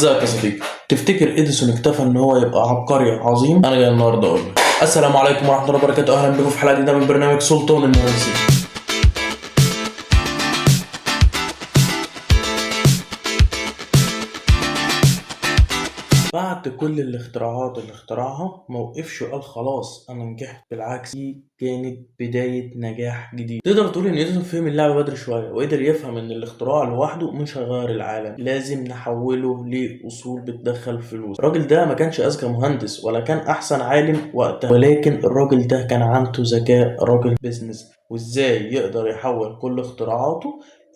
ازيك يا صديقي؟ تفتكر اديسون اكتفى ان هو يبقى عبقري عظيم؟ انا جاي النهارده اقول لك السلام عليكم ورحمه الله وبركاته. اهلا بكم في حلقه جديده من برنامج سلطان المهندسين. بعد كل الاختراعات اللي اخترعها موقفش وقال خلاص انا نجحت، بالعكس دي كانت بداية نجاح جديد. تقدر تقول ان اديسون فهم اللعبة بدري شوية وقدر يفهم ان الاختراع لوحده مش هيغير العالم، لازم نحوله لأصول بتدخل فلوس. الراجل ده ما كانش اذكى مهندس ولا كان احسن عالم وقتها، ولكن الراجل ده كان عنده ذكاء راجل بيزنس، وازاي يقدر يحول كل اختراعاته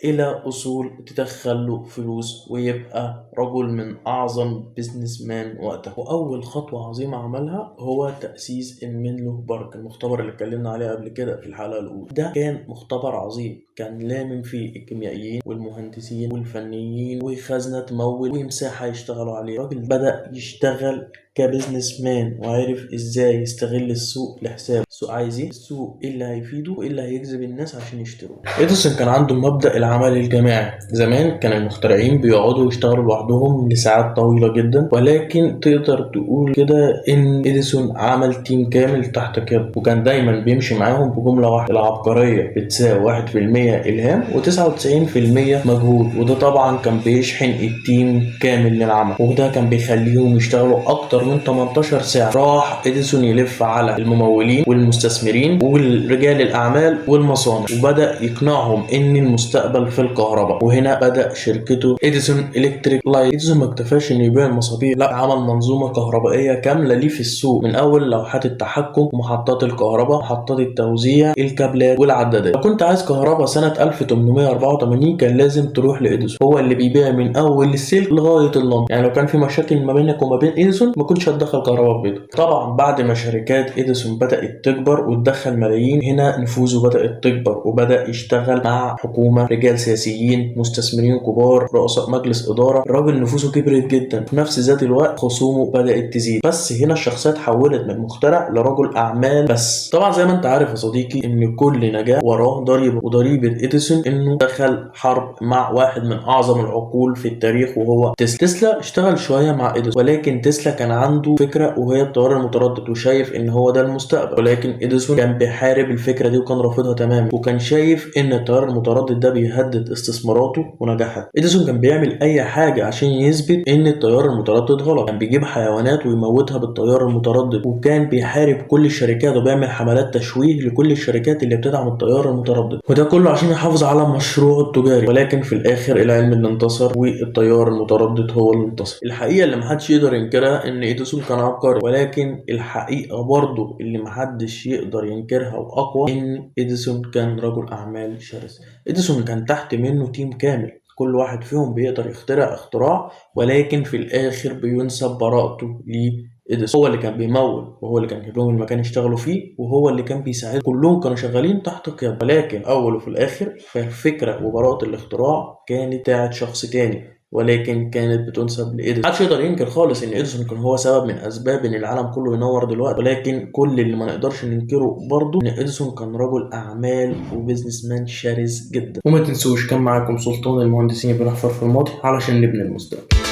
إلى أصول تدخل له فلوس ويبقى رجل من أعظم بيزنس مان وقتها. وأول خطوة عظيمة عملها هو تأسيس المنلو بارك، المختبر اللي اتكلمنا عليه قبل كده في الحلقة الأولى. ده كان مختبر عظيم كان لامم فيه الكيميائيين والمهندسين والفنيين وخزنة تمول ومساحة يشتغلوا عليه. الراجل بدأ يشتغل كبزنس مان وعرف ازاي يستغل السوق لحسابه. السوق عايز ايه؟ السوق ايه اللي هيفيده وايه اللي هيجذب الناس عشان يشتروا. اديسون كان عنده مبدأ العمل الجماعي. زمان كان المخترعين بيقعدوا يشتغلوا لوحدهم لساعات طويلة جدا، ولكن تقدر تقول كده ان اديسون عمل تيم كامل تحت كده، وكان دايما بيمشي معاهم بجملة واحدة: العبقرية بتساوي 1% الهام و99% مجهود. وده طبعا كان بيشحن التيم كامل للعمل، وده كان بيخليهم يشتغلوا اكتر من 18 ساعة. راح اديسون يلف على الممولين والمستثمرين ورجال الاعمال والمصانع، وبدأ يقنعهم ان المستقبل في الكهرباء. وهنا بدأ شركته اديسون الكتريك لايت. اديسون ما اكتفاش انه يبيع المصابيح، لا، عمل منظومة كهربائية كاملة ليه في السوق، من اول لوحات التحكم ومحطات الكهرباء، محطات التوزيع، الكابلات والعدادات. لو كنت عايز كهرباء سنة 1884 كان لازم تروح لاديسون، هو اللي بيبيع من اول السلك لغاية اللمبة. يعني لو كان في مشاكل ما بينك وما بين اديسون ما كنتش هتدخل كهرباء في بيتك. طبعا بعد ما شركات اديسون بدأت تكبر وتدخل ملايين، هنا نفوذه بدأت تكبر وبدأ يشتغل مع حكومة، رجال سياسيين، مستثمرين كبار، رؤساء مجلس إدارة. الراجل نفوذه كبرت جدا، في نفس ذات الوقت خصومه بدأت تزيد. بس هنا الشخصية اتحولت من مخترع لرجل أعمال. بس طبعا زي ما انت عارف يا صديقي ان كل نجاح وراه ضريبة، وضريبة اديسون انه دخل حرب مع واحد من اعظم العقول في التاريخ وهو تسلا. تسلا اشتغل شوية مع اديسون، ولكن تسلا كان عنده فكرة وهي التيار المتردد وشايف ان هو ده المستقبل، ولكن اديسون كان بيحارب الفكرة دي وكان رافضها تماما، وكان شايف ان التيار المتردد ده بيهدد استثماراته ونجاحاته. اديسون كان بيعمل اي حاجة عشان يثبت ان التيار المتردد غلط. كان بيجيب حيوانات ويموتها بالتيار المتردد، وكان بيحارب كل الشركات وبيعمل حملات تشويه لكل الشركات اللي بتدعم التيار المتردد، وده كله عشان يحافظ على مشروعه التجاري. ولكن في الاخر العلم اللي انتصر والتيار المتردد هو اللي انتصر. الحقيقة اللي محدش يقدر ينكرها ان اديسون كان عبقري، ولكن الحقيقة برضو اللي محدش يقدر ينكرها واقوى ان اديسون كان رجل اعمال شرس. اديسون كان تحت منه تيم كامل، كل واحد فيهم بيقدر يخترع اختراع، ولكن في الاخر بينسب براءته ليه. اديسون هو اللي كان بيمول، وهو اللي كان جايب لهم المكان يشتغلوا فيه، وهو اللي كان بيساعد. كلهم كانوا شغالين تحت قيادة، ولكن اول وفي الاخر فالفكره وبراءه الاختراع كانت بتاعت شخص تاني، ولكن كانت بتنسب لإديسون. محدش يقدر ينكر خالص ان اديسون كان هو سبب من اسباب ان العالم كله ينور دلوقتي، ولكن كل اللي ما نقدرش ننكره برضه ان اديسون كان رجل اعمال وبزنس مان شرس جدا. وما تنسوش كان معاكم سلطان المهندسين بنحفر في الماضي علشان نبني المستقبل.